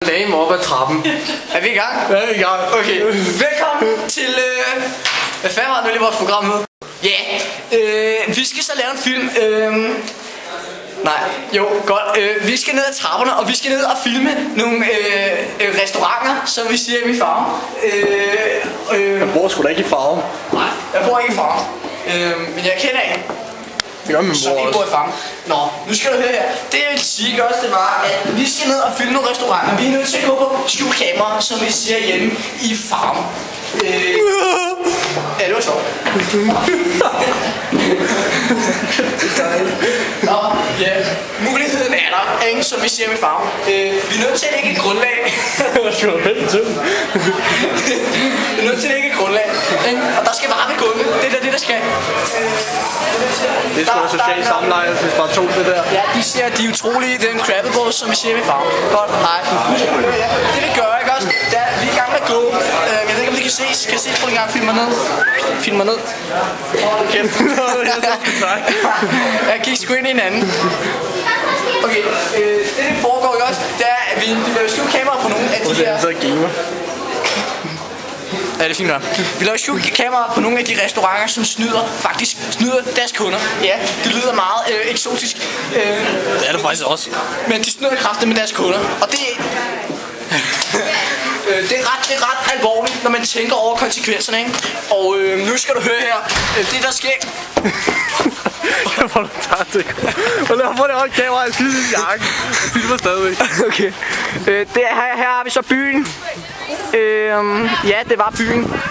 Dame op ad trappen. Er vi i gang? Ja, vi er i gang. Okay. Velkommen til... hvad fanden var det nu lige vores program hed? Ja. Vi skal så lave en film. Nej, jo, godt. Vi skal ned ad trapperne, og vi skal ned og filme nogle restauranter, som vi siger i Farum. Jeg bor sgu da ikke i Farum. Nej, jeg bor ikke i Farum. Men jeg kender en. Det gør min Som bror ikke bor i Farum. Nå, nu skal du høre her. Det jeg vil sige også, det var, at vi skal ned og filme nogle restauranter. Vi er nødt til at gå på skjulkamera, som vi siger hjemme i Farum. Ja, det var sjovt. Nå, ja. Muligheden er der, ikke, som vi siger med Farum. Vi er nødt til at lægge et grundlag. Vi er nødt til at lægge et grundlag. Og der skal varme i gulvet. Det er det, der skal. Det er sgu da socialt samleje, hvis bare tog det der. Ja, de siger, at de er utrolige. Det er en krabbebåd, som vi siger med Farum. Godt, hej. Det vi gør, ikke også? Vi er i gang med at gå. Jeg ved ikke, om det kan ses. Kan jeg ses på en gang? Film mig ned. Film mig ned. Hold kæft. Jeg gik sgu ind i hinanden. Okay, det foregår ikke også, det er, at vi laver skjulkamera på nogle af de her... Så gamer. Ja, det er fint nok. Vi laver skjulkamera på nogle af de restauranter, som faktisk snyder deres kunder. Ja, det lyder meget eksotisk. Det er det faktisk også. Men de snyder kraftigt med deres kunder, og det det er ret alvorligt, når man tænker over konsekvenserne, ikke? Og nu skal du høre her, det der sker... Hvor du tager det. Hvor det holdt kamera, jeg skider i jakken. Jeg filmer stadigvæk. Okay. Her har vi så byen. Ja, det var byen.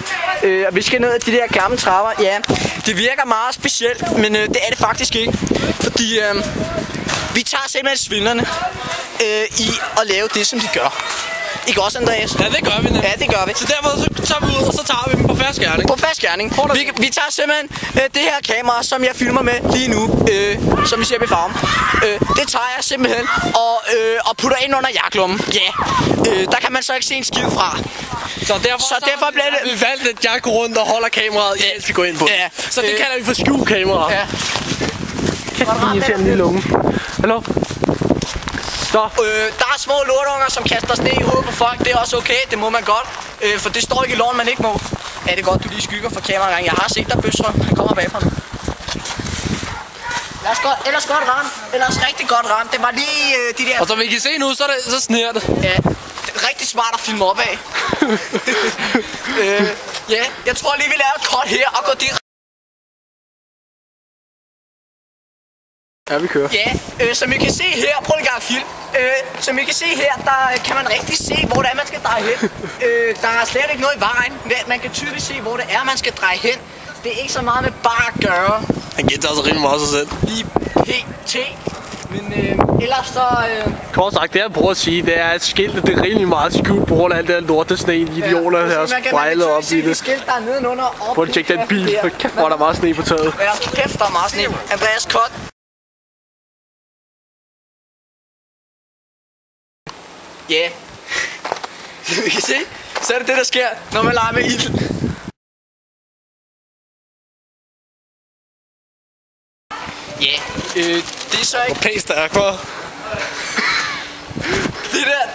Vi skal ned ad de der gamle trapper. Ja, det virker meget specielt, men det er det faktisk ikke. Fordi vi tager simpelthen svindlerne i at lave det, som de gør. Ikke også, Andreas? Ja, det gør vi nemlig. Ja, det gør vi. Så derfor så tager vi ud, og så tager vi dem på fast gerning. På fast gerning. Vi tager simpelthen det her kamera, som jeg filmer med lige nu, som vi ser i Farum. Det tager jeg simpelthen og putter ind under jakkelommen. Ja, der kan man så ikke se en skid fra. Så derfor bliver det... Vi valgte, at jeg går rundt og holder kameraet, indtil vi går ind på det. Ja. Så det kalder vi for skjulkamera. Ja. Kæft, vi ser en lille unge. Hallo? Der er små lortunger, som kaster sne i hovedet på folk. Det er også okay, det må man godt. For det står ikke i loven, man ikke må. Ja, det er godt, du lige skygger for kameraet. Jeg har set dig, Bøsrøm. Han kommer bagfra nu. Ellers godt ramt. Ellers rigtig godt ramt. Det var lige de der... Og som vi kan se nu, så sner det. Ja, det er rigtig smart at filme op af. Ja, jeg tror lige, vi laver et cut her og går direkte. Ja, vi kører. Ja, som I kan se her, prøv lige at film. Som I kan se her, der kan man rigtig se, hvor det er, man skal dreje hen. Der er slet ikke noget i vejen. Man kan tydeligt se, hvor det er, man skal dreje hen. Det er ikke så meget med bare at gøre. Han gentager sig rimelig meget sig selv. Lige pt. Men ellers så... Kort sagt, det jeg prøver at sige, det er, at skiltet det er rimelig meget skjult på grund af alt det her lortesne, idioter her spejlet op i det. Skilt, der er nedenunder. Prøv at tjekke den bil. Kæft, hvor der er meget sne på taget. Ja, kæft, der er meget sne. Andreas, cut. Ja. Yeah. Vi kan se, så er det det, der sker, når man leger med ild. Ja, det er så ikke... Pænt stærk, hva'?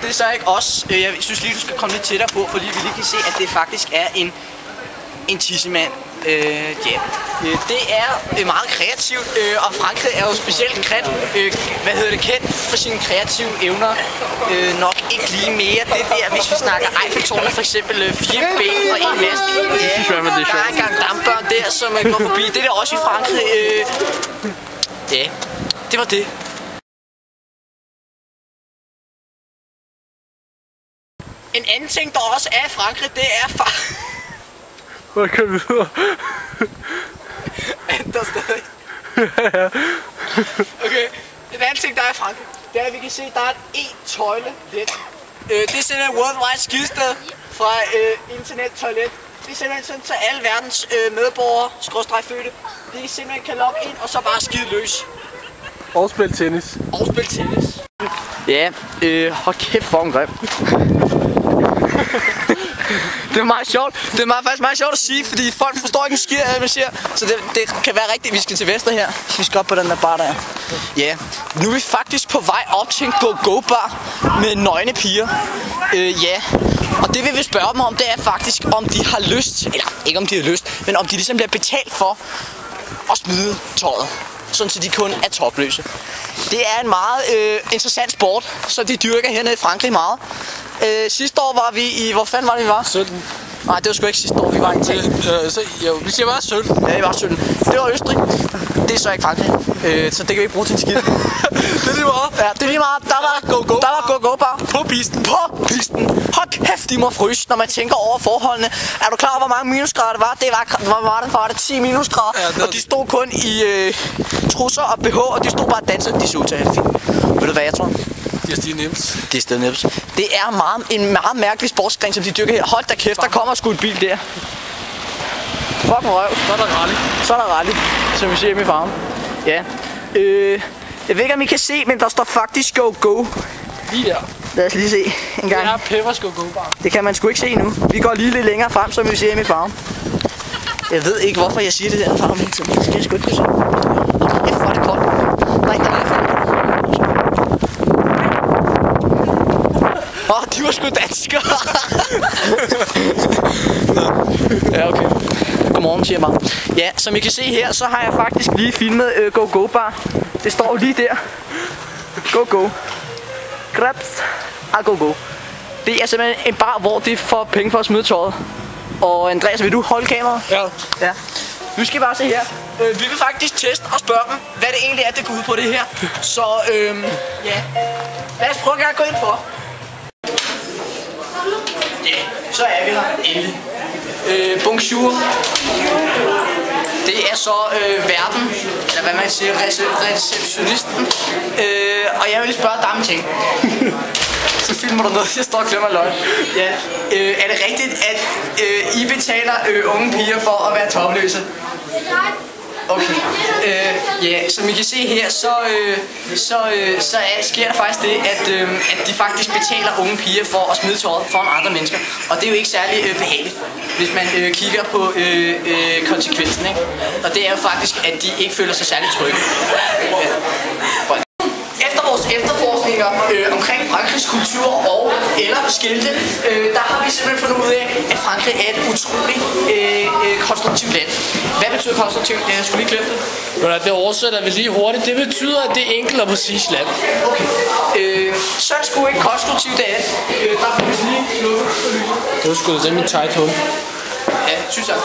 Det er så ikke os. Jeg synes lige, du skal komme lidt tættere på, fordi vi lige kan se, at det faktisk er en tissemand. Ja. Det er meget kreativt, og Frankrig er jo specielt kendt for sine kreative evner. Nok ikke lige mere det der, hvis vi snakker Eiffeltårnet, for eksempel 4 ben og en mast. Ja, der er engang dampbørn der, som går forbi. Det er der også i Frankrig. Ja, det var det. En anden ting, der også er i Frankrig, det er Hvad kan vi videre? der stadig. Okay, en anden ting, der er i Frankrig, det er, at vi kan se, at der er et e-toilet. Det er simpelthen worldwide skidested fra internettoilet. Det er simpelthen sådan, så alle verdens medborgere, /fødte, de simpelthen kan logge ind og så bare skide løs. Og spille tennis. Og spille tennis. Ja, hold kæft for en grim. Det er meget sjovt. Det er faktisk meget sjovt at sige, fordi folk forstår ikke en skid af, hvad man siger. Så det kan være rigtigt. Vi skal til venstre her. Vi skal op på den der bar der. Ja, nu er vi faktisk på vej op til en go-go-bar med nøgne piger. Ja, og det vi vil spørge dem om, det er faktisk, om de har lyst, eller ikke om de har lyst, men om de ligesom bliver betalt for at smide tøjet, sådan så de kun er topløse. Det er en meget interessant sport, som de dyrker hernede i Frankrig meget. Sidste år var vi i, hvor fanden var det vi var? 17. Nej, det var sgu ikke sidste år, vi var i Italien. Vi siger bare 17. Ja, vi var 17. Det var Østrig. Det er så ikke Frankrig. Så det kan vi ikke bruge til en skid. Det er lige meget. Ja, det er lige meget. Der var go-go-bar. På pisten. På pisten. Hold kæft, de må fryse, når man tænker over forholdene. Er du klar over, hvor mange minusgrader det var? Var det 10 minusgrader. Ja, og de stod kun i trusser og BH, og de stod bare og dansede. De så ud til alt fint. Ved du hvad, jeg tror? Det er nemt. Det er stadig nemt. Det er en meget mærkelig sportsgren, som de dyrker her. Hold da kæft, der kommer sgu en bil der. Fuck med røv. Så er der rally. Så er der rally, som vi ser hjemme i farven. Ja. Jeg ved ikke, om I kan se, men der står faktisk go-go. Lige der. Lad os lige se en gang. Det er Peppers go-go-bar. Det kan man sgu ikke se nu. Vi går lige lidt længere frem, som vi ser hjemme i farven. Jeg ved ikke, hvorfor jeg siger det der farven hele tiden. Det skal jeg sgu ikke kunne se. Kæft, hvor er det koldt. Nej, der er ikke. De var sgu danskere. Ja, okay. Godmorgen, siger mig. Ja, som I kan se her, så har jeg faktisk lige filmet go-go-bar. Det står lige der. Go-go. Grabs a go-go. Det er simpelthen en bar, hvor de får penge for at smide tøjet. Og Andreas, vil du holde kameraet? Ja. Ja. Nu skal I bare se her. Vi vil faktisk teste og spørge dem, hvad det egentlig er, det går ud på det her. Så ja. Lad os prøve at gå ind for. Ja, så er vi her endelig. Bonjour. Det er så verden, eller hvad man siger, receptionisten. Og jeg vil spørge dig om ting. Så filmer du noget, jeg står og glemmer løgn. Ja. Er det rigtigt, at I betaler unge piger for at være topløse? Okay. Ja, som I kan se her, så sker der faktisk det, at de faktisk betaler unge piger for at smide tøjet foran andre mennesker. Og det er jo ikke særlig behageligt, hvis man kigger på konsekvensen, ikke? Og det er jo faktisk, at de ikke føler sig særlig trygge. Efter vores efterforskninger omkring Frankrigs kultur og eller skilte, der har vi simpelthen fundet ud af, at Frankrig er et utroligt konstruktivt land. Hvad betyder konstruktivt? Jeg skulle lige glemme det. Men det oversætter vi lige hurtigt. Det betyder, at det er enkelt og præcis land. Okay. Så er det sgu ikke konstruktivt det er. Der får vi lige slukket for lyset. Det var sgu da til min tight hul. Ja, synes jeg.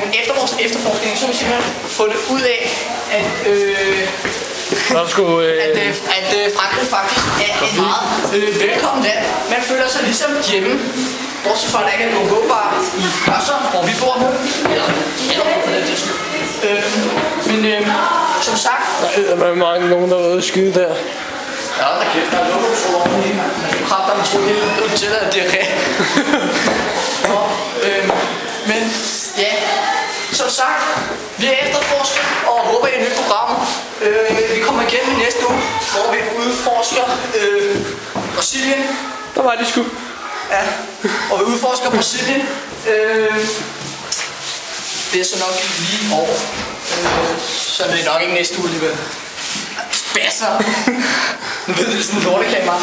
Men efter vores efterforskning, så har vi simpelthen fundet ud af, at Frankrig faktisk er et meget velkommen land. Man føler sig ligesom hjemme. Bortset fra, at der ikke er en go-go-bar i Hørsholm, hvor vi bor nu. Eller for den til skyld. Men som sagt... Der er nogen, der er ude at skyde der. Ja, der kæft, der er lukket over det hele. Man skulle kræfte, man skulle helt til at diarré. Men ja, som sagt, vi er efterforsket og håber i et nyt program. Vi kommer igen i næste uge, hvor vi udforsker Brasilien. Der var de sgu. Ja, og vi udforsker Brasilien. Det er så nok lige over. Så er det nok ikke næste uge alligevel. Spasser. Nu ved det sådan en lortekamera.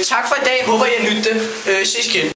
Tak for i dag. Håber I har nydt det. Ses igen.